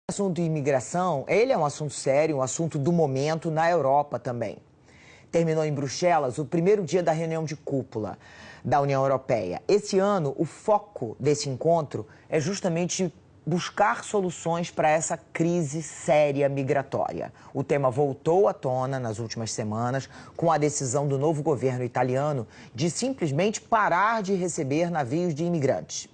O assunto de imigração, ele é um assunto sério, um assunto do momento na Europa também. Terminou em Bruxelas o primeiro dia da reunião de cúpula da União Europeia. Esse ano, o foco desse encontro é justamente buscar soluções para essa crise séria migratória. O tema voltou à tona nas últimas semanas com a decisão do novo governo italiano de simplesmente parar de receber navios de imigrantes.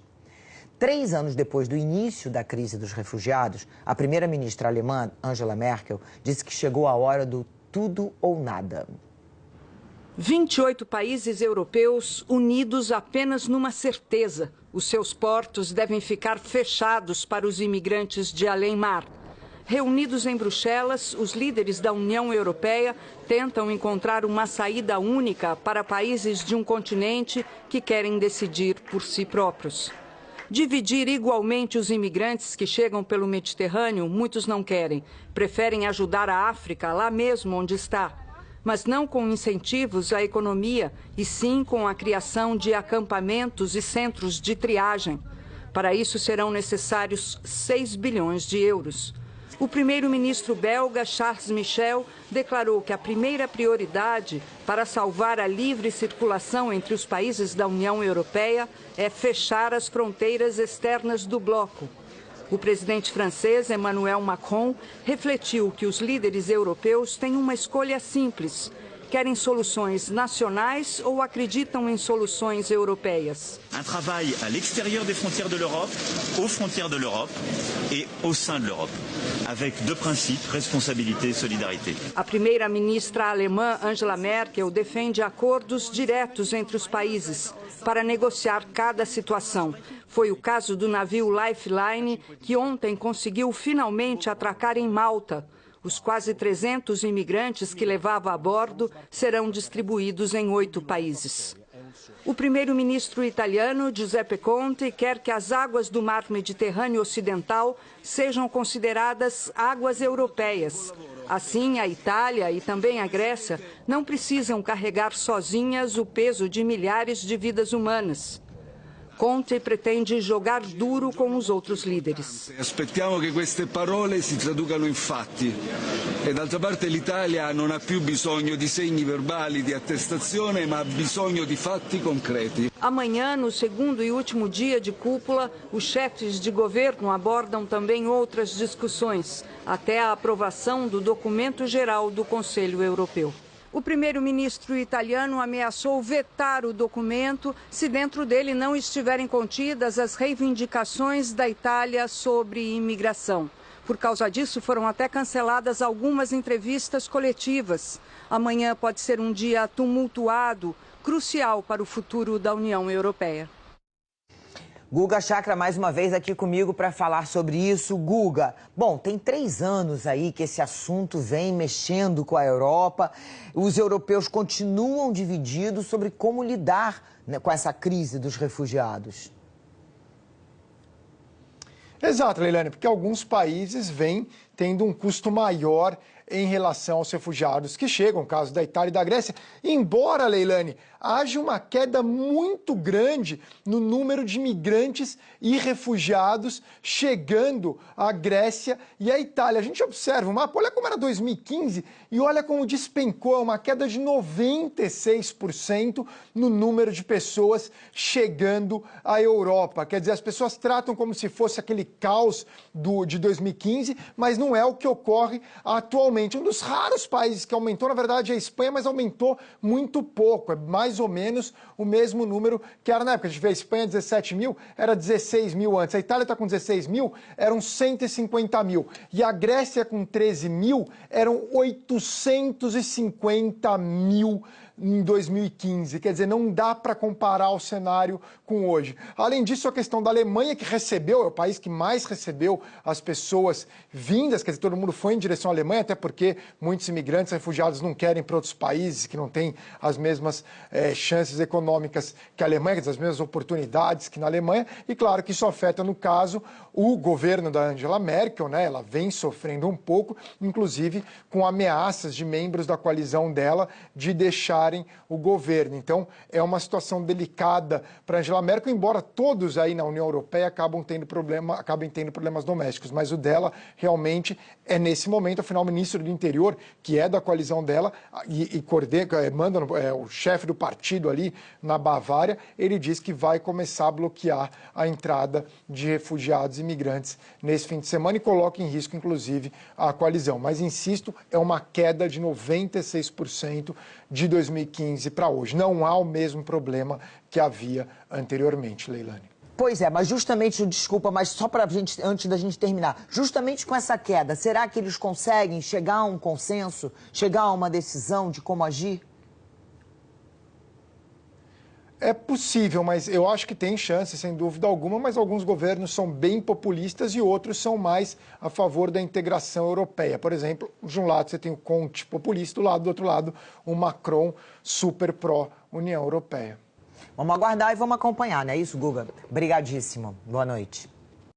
3 anos depois do início da crise dos refugiados, a primeira-ministra alemã, Angela Merkel, disse que chegou a hora do tudo ou nada. 28 países europeus unidos apenas numa certeza: os seus portos devem ficar fechados para os imigrantes de além-mar. Reunidos em Bruxelas, os líderes da União Europeia tentam encontrar uma saída única para países de um continente que querem decidir por si próprios. Dividir igualmente os imigrantes que chegam pelo Mediterrâneo, muitos não querem. Preferem ajudar a África lá mesmo onde está. Mas não com incentivos à economia, e sim com a criação de acampamentos e centros de triagem. Para isso serão necessários 6 bilhões de euros. O primeiro-ministro belga, Charles Michel, declarou que a primeira prioridade para salvar a livre circulação entre os países da União Europeia é fechar as fronteiras externas do bloco. O presidente francês, Emmanuel Macron, refletiu que os líderes europeus têm uma escolha simples: querem soluções nacionais ou acreditam em soluções europeias. Un travail à l'extérieur des frontières de l'Europe, aux frontières de l'Europe et au sein de l'Europe, avec deux principes, responsabilité et solidarité. A primeira-ministra alemã Angela Merkel defende acordos diretos entre os países para negociar cada situação. Foi o caso do navio Lifeline, que ontem conseguiu finalmente atracar em Malta. Os quase 300 imigrantes que levava a bordo serão distribuídos em 8 países. O primeiro-ministro italiano, Giuseppe Conte, quer que as águas do mar Mediterrâneo Ocidental sejam consideradas águas europeias. Assim, a Itália e também a Grécia não precisam carregar sozinhas o peso de milhares de vidas humanas. Conte pretende jogar duro com os outros líderes. Aspettiamo che queste parole si traducano in fatti. E d'altra parte l'Italia non ha più bisogno di segni verbali di attestazione, ma ha bisogno di fatti concreti. Amanhã, no segundo e último dia de cúpula, os chefes de governo abordam também outras discussões, até a aprovação do documento geral do Conselho Europeu. O primeiro-ministro italiano ameaçou vetar o documento se dentro dele não estiverem contidas as reivindicações da Itália sobre imigração. Por causa disso, foram até canceladas algumas entrevistas coletivas. Amanhã pode ser um dia tumultuado, crucial para o futuro da União Europeia. Guga Chakra, mais uma vez aqui comigo para falar sobre isso. Guga, bom, tem 3 anos aí que esse assunto vem mexendo com a Europa. Os europeus continuam divididos sobre como lidar, né, com essa crise dos refugiados. Exato, Leilane, porque alguns países vêm tendo um custo maior em relação aos refugiados que chegam, no caso da Itália e da Grécia, embora, Leilane, haja uma queda muito grande no número de imigrantes e refugiados chegando à Grécia e à Itália. A gente observa o mapa, olha como era 2015 e olha como despencou, uma queda de 96% no número de pessoas chegando à Europa. Quer dizer, as pessoas tratam como se fosse aquele caos de 2015, mas não é o que ocorre atualmente. Um dos raros países que aumentou, na verdade, é a Espanha, mas aumentou muito pouco. É mais ou menos o mesmo número que era na época. A gente vê a Espanha 17 mil, era 16 mil antes. A Itália está com 16 mil, eram 150 mil. E a Grécia com 13 mil, eram 850 mil em 2015. Quer dizer, não dá para comparar o cenário com hoje. Além disso, a questão da Alemanha, que recebeu, é o país que mais recebeu as pessoas vindas, quer dizer, todo mundo foi em direção à Alemanha, até porque muitos imigrantes, refugiados não querem ir para outros países que não têm as mesmas chances econômicas que a Alemanha, as mesmas oportunidades que na Alemanha, e claro que isso afeta, no caso, o governo da Angela Merkel, né? Ela vem sofrendo um pouco, inclusive com ameaças de membros da coalizão dela de deixar deixarem o governo. Então, é uma situação delicada para Angela Merkel, embora todos aí na União Europeia acabem tendo problemas domésticos, mas o dela realmente é nesse momento. Afinal, o ministro do Interior, que é da coalizão dela e manda o chefe do partido ali na Bavária, ele diz que vai começar a bloquear a entrada de refugiados e imigrantes nesse fim de semana e coloca em risco, inclusive, a coalizão. Mas, insisto, é uma queda de 96% de 2015 para hoje. Não há o mesmo problema que havia anteriormente, Leilani. Pois é, mas justamente, desculpa, mas só para gente, antes da gente terminar, justamente com essa queda, será que eles conseguem chegar a um consenso, chegar a uma decisão de como agir? É possível, mas eu acho que tem chance, sem dúvida alguma, mas alguns governos são bem populistas e outros são mais a favor da integração europeia. Por exemplo, de um lado você tem o Conte populista, do outro lado o Macron super pró-União Europeia. Vamos aguardar e vamos acompanhar, não é isso, Guga? Obrigadíssimo. Boa noite.